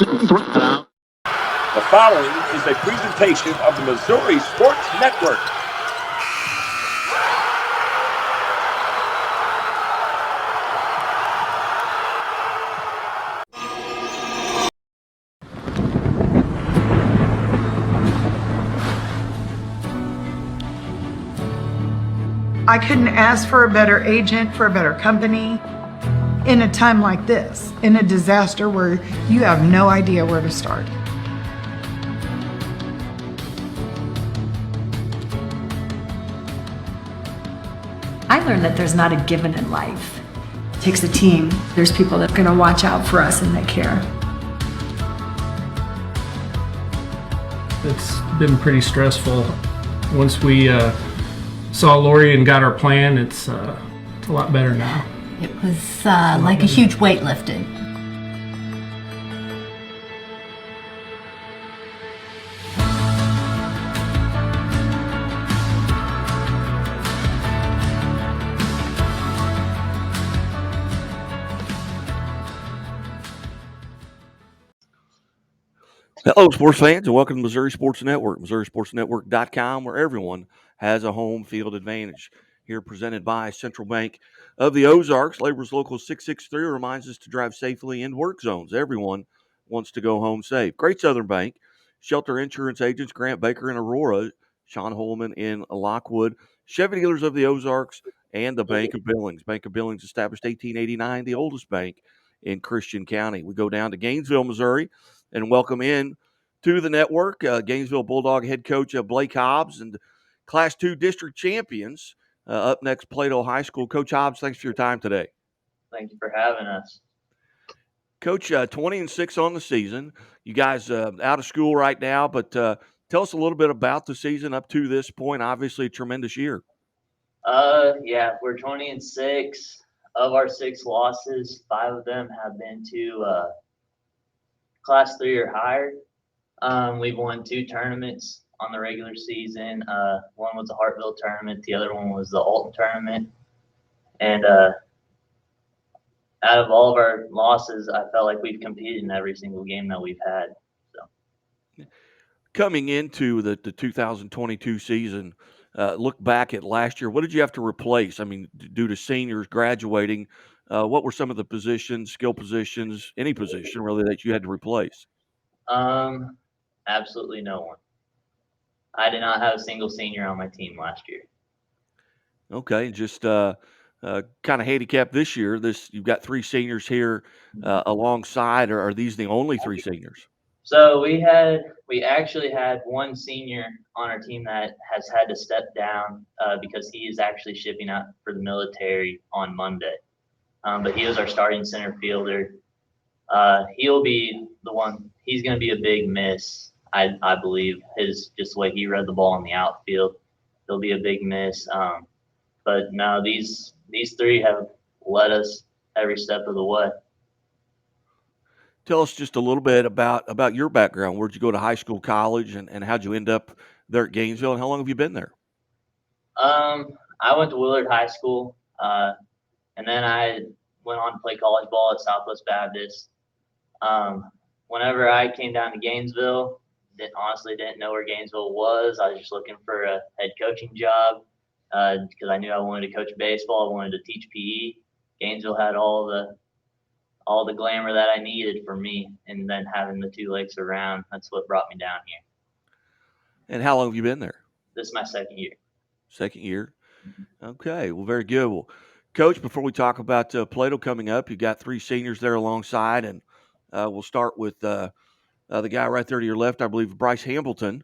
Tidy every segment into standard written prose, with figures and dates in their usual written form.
The following is a presentation of the Missouri Sports Network. I couldn't ask for a better agent, for a better company in a time like this, in a disaster where you have no idea where to start. I learned that there's not a given in life. It takes a team. There's people that are going to watch out for us and that care. It's been pretty stressful. Once we saw Lori and got our plan, it's a lot better now. It was like a huge weight lifted. Hello, sports fans, and welcome to Missouri Sports Network, MissouriSportsNetwork.com, where everyone has a home field advantage. Here presented by Central Bank of the Ozarks. Laborers Local 663 reminds us to drive safely in work zones. Everyone wants to go home safe. Great Southern Bank, Shelter Insurance Agents, Grant Baker in Aurora, Sean Holman in Lockwood, Chevy Dealers of the Ozarks, and the Bank of Billings. Bank of Billings established 1889, the oldest bank in Christian County. We go down to Gainesville, Missouri, and welcome in to the network Gainesville Bulldog head coach Blake Hobbs and Class 2 district champions. Up next, Plato High School. Coach Hobbs, thanks for your time today. Thank you for having us. Coach, 20-6 on the season. You guys out of school right now, but tell us a little bit about the season up to this point. Obviously, a tremendous year. Yeah, we're 20-6. Of our 6 losses, 5 of them have been to Class 3 or higher. We've won 2 tournaments on the regular season. One was the Hartville tournament. The other one was the Alton tournament. And out of all of our losses, I felt like we've competed in every single game that we've had. So, coming into the 2022 season, look back at last year. What did you have to replace? I mean, due to seniors graduating, what were some of the positions, skill positions, any position really that you had to replace? Absolutely no one. I did not have a single senior on my team last year. Okay, just kind of handicap this year. You've got 3 seniors here alongside. Or are these the only 3 seniors? So we actually had 1 senior on our team that has had to step down because he is actually shipping out for the military on Monday. But he was our starting center fielder. He'll be the one. He's going to be a big miss. I believe just the way he read the ball in the outfield, he'll be a big miss. But no, these 3 have led us every step of the way. Tell us just a little bit about your background. Where'd you go to high school, college, and how'd you end up there at Gainesville, and how long have you been there? I went to Willard High School, and then I went on to play college ball at Southwest Baptist. Whenever I came down to Gainesville, honestly didn't know where Gainesville was. I was just looking for a head coaching job because I knew I wanted to coach baseball. I wanted to teach PE. Gainesville had all the glamour that I needed for me, and then having the 2 lakes around, that's what brought me down here. And how long have you been there? This is my 2nd year. Second year. Okay, well, very good. Well, Coach, before we talk about Plato coming up, you got 3 seniors there alongside, and we'll start with the guy right there to your left, I believe, Bryce Hambleton.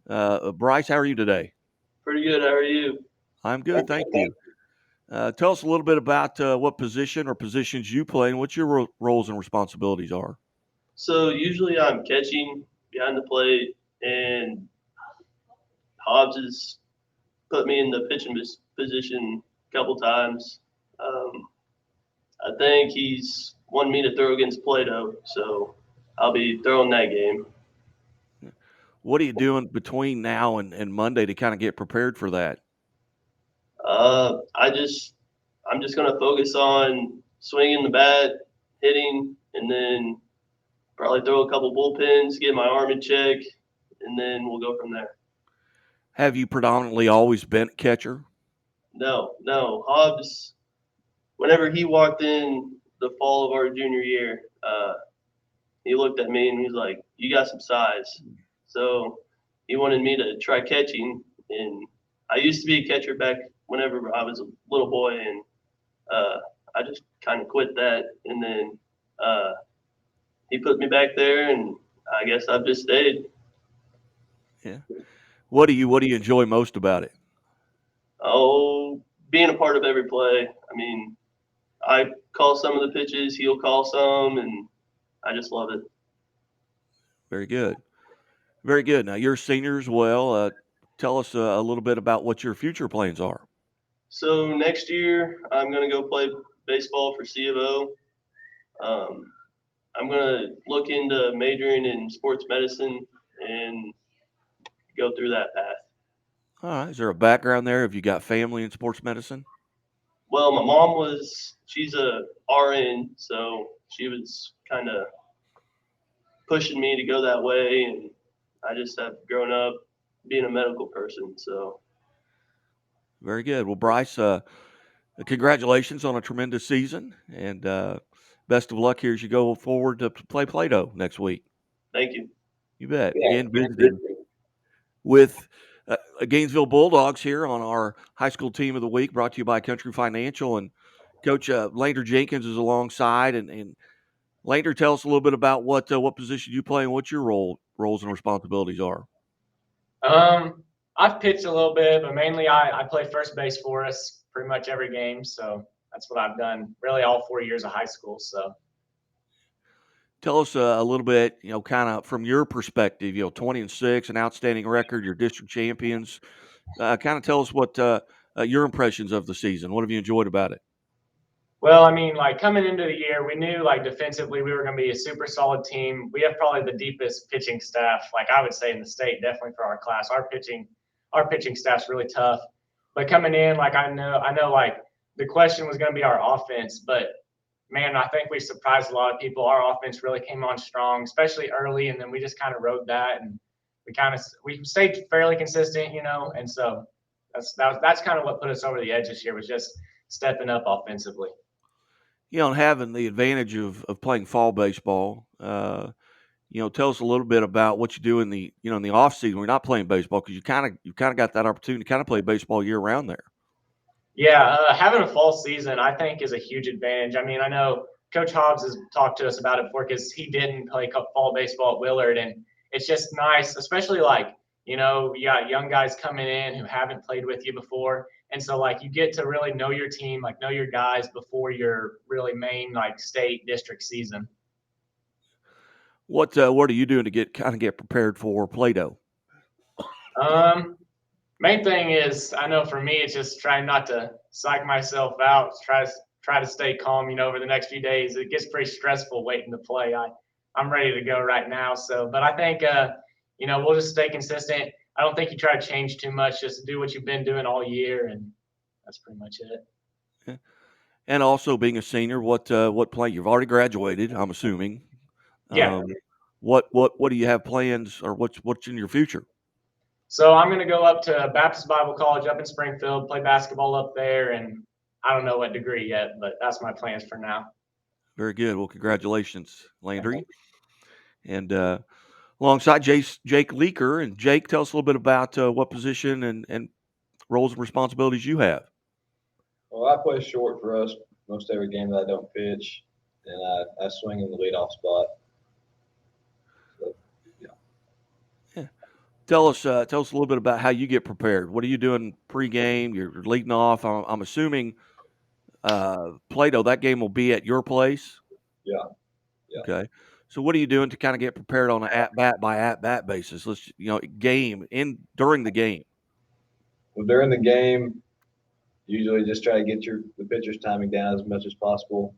Bryce, how are you today? Pretty good. How are you? I'm good, thank you. Tell us a little bit about what position or positions you play and what your roles and responsibilities are. So usually I'm catching behind the plate, and Hobbs has put me in the pitching position a couple times. I think he's wanted me to throw against Plato, so I'll be throwing that game. What are you doing between now and Monday to kind of get prepared for that? I'm just gonna focus on swinging the bat, hitting, and then probably throw a couple bullpens, get my arm in check, and then we'll go from there. Have you predominantly always been a catcher? No. Hobbs, whenever he walked in the fall of our junior year, he looked at me and he's like, "You got some size." So he wanted me to try catching, and I used to be a catcher back whenever I was a little boy, and I just kind of quit that, and then he put me back there, and I guess I've just stayed. Yeah. What do you enjoy most about it? Oh, being a part of every play. I mean, I call some of the pitches, he'll call some, and I just love it. Very good. Very good. Now, you're a senior as well. Tell us a little bit about what your future plans are. So next year, I'm going to go play baseball for C of O. I'm going to look into majoring in sports medicine and go through that path. All right. Is there a background there? Have you got family in sports medicine? Well, my mom she's a RN, so she was kind of pushing me to go that way, and I just have grown up being a medical person, so. Very good. Well, Bryce, congratulations on a tremendous season, and best of luck here as you go forward to play Play-Doh next week. Thank you. You bet. Again, visiting with Gainesville Bulldogs here on our high school team of the week, brought to you by Country Financial. And Coach Lander Jenkins is alongside. And Lander, tell us a little bit about what position you play and what your roles and responsibilities are. I've pitched a little bit, but mainly I play first base for us pretty much every game. So that's what I've done really all 4 years of high school. So. Tell us a little bit, kind of from your perspective, 20-6, an outstanding record, your district champions. Kind of tell us what your impressions of the season. What have you enjoyed about it? Well, I mean, like coming into the year, we knew like defensively we were going to be a super solid team. We have probably the deepest pitching staff, like I would say in the state, definitely for our class. Our pitching staff's really tough. But coming in, like I know like the question was going to be our offense, but man, I think we surprised a lot of people. Our offense really came on strong, especially early, and then we just kind of rode that, and we stayed fairly consistent, and so that's kind of what put us over the edge this year, was just stepping up offensively. And having the advantage of playing fall baseball, tell us a little bit about what you do in the in the off season when you're not playing baseball, because you kind of got that opportunity to kind of play baseball year round there. Yeah, having a fall season, I think, is a huge advantage. I mean, I know Coach Hobbs has talked to us about it before because he didn't play fall baseball at Willard, and it's just nice, especially like, you got young guys coming in who haven't played with you before. And so, like, you get to really know your team, like, know your guys before your really main, like, state district season. What are you doing to get prepared for Play-Doh? Main thing is, I know for me, it's just trying not to psych myself out. Try to stay calm. Over the next few days, it gets pretty stressful waiting to play. I'm ready to go right now. So, but I think we'll just stay consistent. I don't think you try to change too much. Just do what you've been doing all year, and that's pretty much it. Yeah. And also, being a senior, what play? You've already graduated, I'm assuming. Yeah. What do you have plans, or what's in your future? So I'm going to go up to Baptist Bible College up in Springfield, play basketball up there, and I don't know what degree yet, but that's my plans for now. Very good. Well, congratulations, Landry. And alongside Jake Leaker. And Jake, tell us a little bit about what position and roles and responsibilities you have. Well, I play short for us most every game that I don't pitch, and I swing in the leadoff spot. So, yeah. Tell us a little bit about how you get prepared. What are you doing pregame? You're leading off. I'm assuming Play-Doh, that game will be at your place. Yeah. Okay. So what are you doing to kind of get prepared on an at-bat by at-bat basis? Let's during the game. Well, during the game, usually just try to get the pitcher's timing down as much as possible,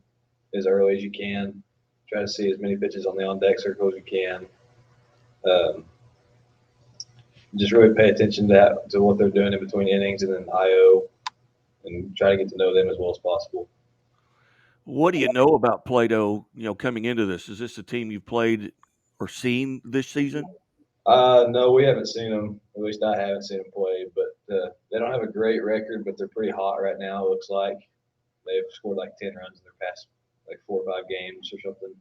as early as you can. Try to see as many pitches on the on-deck circle as you can. Just really pay attention to what they're doing in between innings and then IO, and try to get to know them as well as possible. What do you know about Plato, coming into this? Is this a team you've played or seen this season? No, we haven't seen them. At least I haven't seen them play. But they don't have a great record, but they're pretty hot right now. It looks like they've scored like 10 runs in their past like 4 or 5 games or something.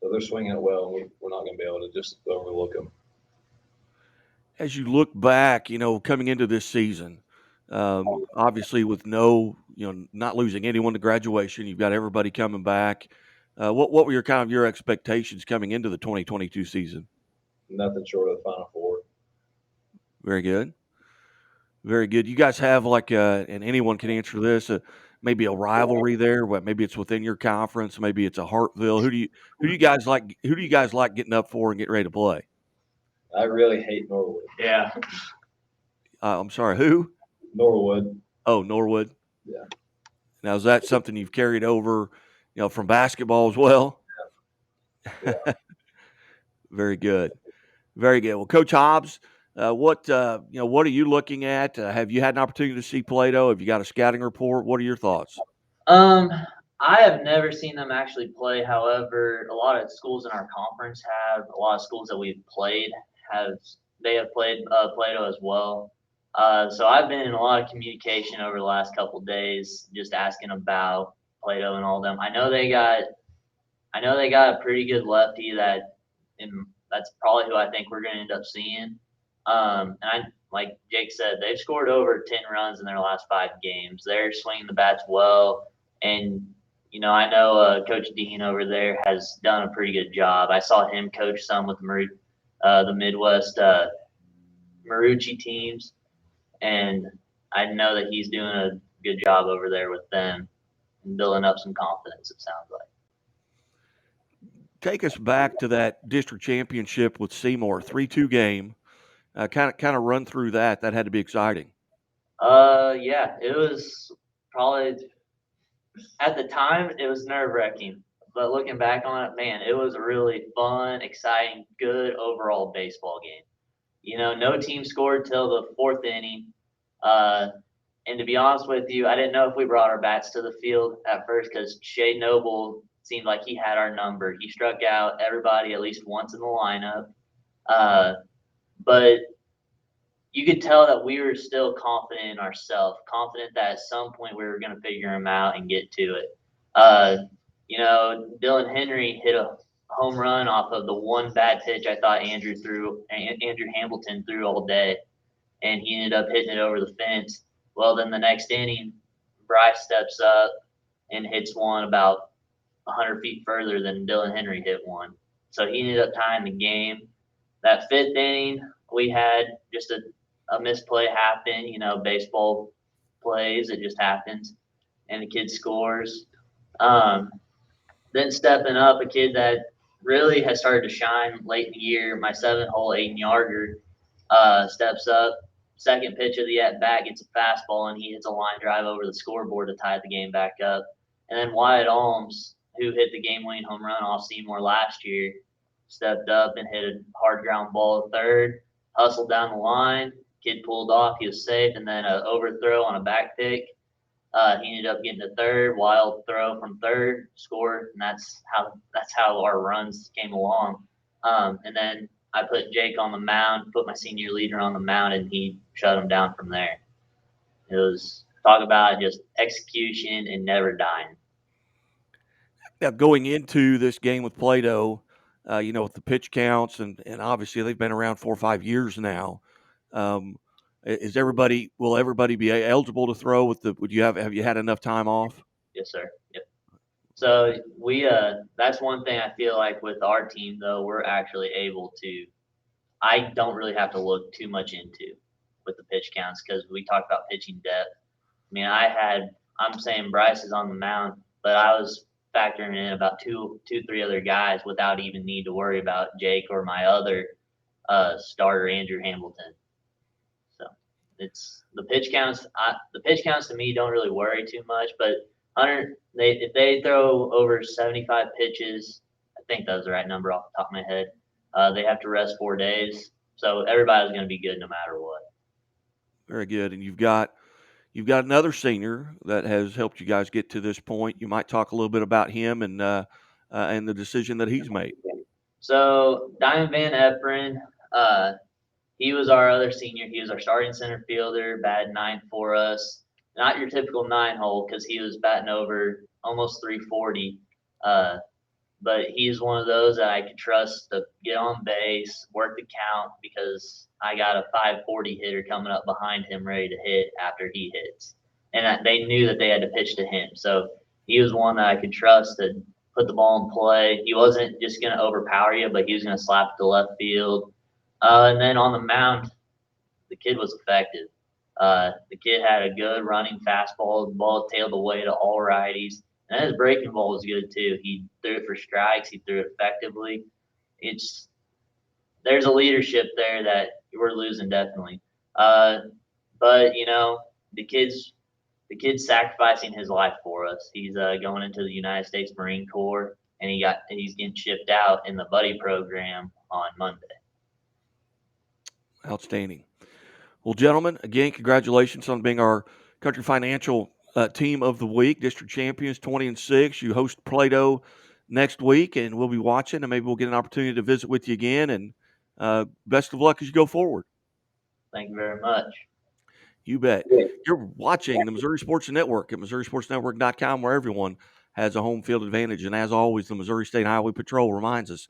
So they're swinging it well, and we're not going to be able to just overlook them. As you look back, coming into this season, obviously with not losing anyone to graduation, you've got everybody coming back. What were your expectations coming into the 2022 season? Nothing short of the Final Four. Very good. Very good. You guys have and anyone can answer this, maybe a rivalry there, but maybe it's within your conference, maybe it's a Hartville. Who do you guys like getting up for and getting ready to play? I really hate Norwood. Yeah. I'm sorry, who? Norwood. Oh, Norwood. Yeah. Now, is that something you've carried over, from basketball as well? Yeah. Very good. Very good. Well, Coach Hobbs, what are you looking at? Have you had an opportunity to see Plato? Have you got a scouting report? What are your thoughts? I have never seen them actually play. However, a lot of schools in our conference have. A lot of schools that we've played have played Plato as well. So I've been in a lot of communication over the last couple of days, just asking about Plato and all them. I know they got a pretty good lefty that's probably who I think we're going to end up seeing. Like Jake said, they've scored over 10 runs in their last 5 games. They're swinging the bats well, and I know Coach Dean over there has done a pretty good job. I saw him coach some with the Midwest Marucci teams, and I know that he's doing a good job over there with them and building up some confidence, it sounds like. Take us back to that district championship with Seymour, 3-2 game. Kind of run through that. That had to be exciting. Yeah, it was probably at the time it was nerve-wracking, but looking back on it, man, it was a really fun, exciting, good overall baseball game. No team scored till the 4th inning. And to be honest with you, I didn't know if we brought our bats to the field at first because Shea Noble seemed like he had our number. He struck out everybody at least once in the lineup. But you could tell that we were still confident in ourselves, confident that at some point we were going to figure him out and get to it. Dylan Henry hit a home run off of the one bad pitch I thought Andrew Hamilton threw all day, and he ended up hitting it over the fence. Well, then the next inning, Bryce steps up and hits one about 100 feet further than Dylan Henry hit one. So he ended up tying the game. That 5th inning, we had just a misplay happen. Baseball plays, it just happens, and the kid scores. Then stepping up, a kid that really has started to shine late in the year, my 7-hole 8-yarder, steps up. Second pitch of the at-bat gets a fastball, and he hits a line drive over the scoreboard to tie the game back up. And then Wyatt Alms, who hit the game-winning home run off Seymour last year, stepped up and hit a hard ground ball at third, hustled down the line. Kid pulled off. He was safe, and then an overthrow on a back pick. He ended up getting to third, wild throw from third, scored, and that's how our runs came along. And then I put Jake on the mound, put my senior leader on the mound, and he shut him down from there. It was talk about just execution and never dying. Now, going into this game with Plato, with the pitch counts, and obviously they've been around 4 or 5 years now. Will everybody be eligible to throw have you had enough time off? Yes, sir. Yep. So that's one thing I feel like with our team though, we're actually able to, I don't really have to look too much into with the pitch counts because we talked about pitching depth. I mean, I'm saying Bryce is on the mound, but I was factoring in about two, 3 other guys without even need to worry about Jake or my other starter, Andrew Hamilton. So it's the pitch counts. The pitch counts to me don't really worry too much, but if they throw over 75 pitches, I think that was the right number off the top of my head. They have to rest 4 days, so everybody's going to be good no matter what. Very good, and you've got you've got another senior that has helped you guys get to this point. You might talk a little bit about him and the decision that he's made. So Diamond Van Efferen, he was our other senior. He was our starting center fielder, batting ninth for us. Not your typical 9-hole because he was batting over almost 340. But he's one of those that I could trust to get on base, work the count, because I got a 540 hitter coming up behind him ready to hit after he hits. And they knew that they had to pitch to him. So he was one that I could trust to put the ball in play. He wasn't just going to overpower you, but he was going to slap it to left field. And then on the mound, the kid was effective. The kid had a good running fastball. The ball tailed away to all righties. And his breaking ball was good too. He threw it for strikes. He threw it effectively. There's a leadership there that we're losing definitely. But you know, the kid's sacrificing his life for us. He's going into the United States Marine Corps, and he's getting shipped out in the buddy program on Monday. Outstanding. Well, gentlemen, again, congratulations on being our Country Financial Team of the Week, District Champions 20-6. You host Plato next week, and we'll be watching, and maybe we'll get an opportunity to visit with you again. And best of luck as you go forward. Thank you very much. You bet. You're watching the Missouri Sports Network at MissouriSportsNetwork.com, where everyone has a home field advantage. And as always, the Missouri State Highway Patrol reminds us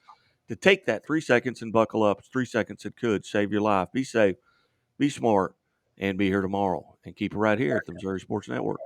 to take that 3 seconds and buckle up. It's 3 seconds that could save your life. Be safe, be smart, and be here tomorrow. And keep it right here at the Missouri Sports Network.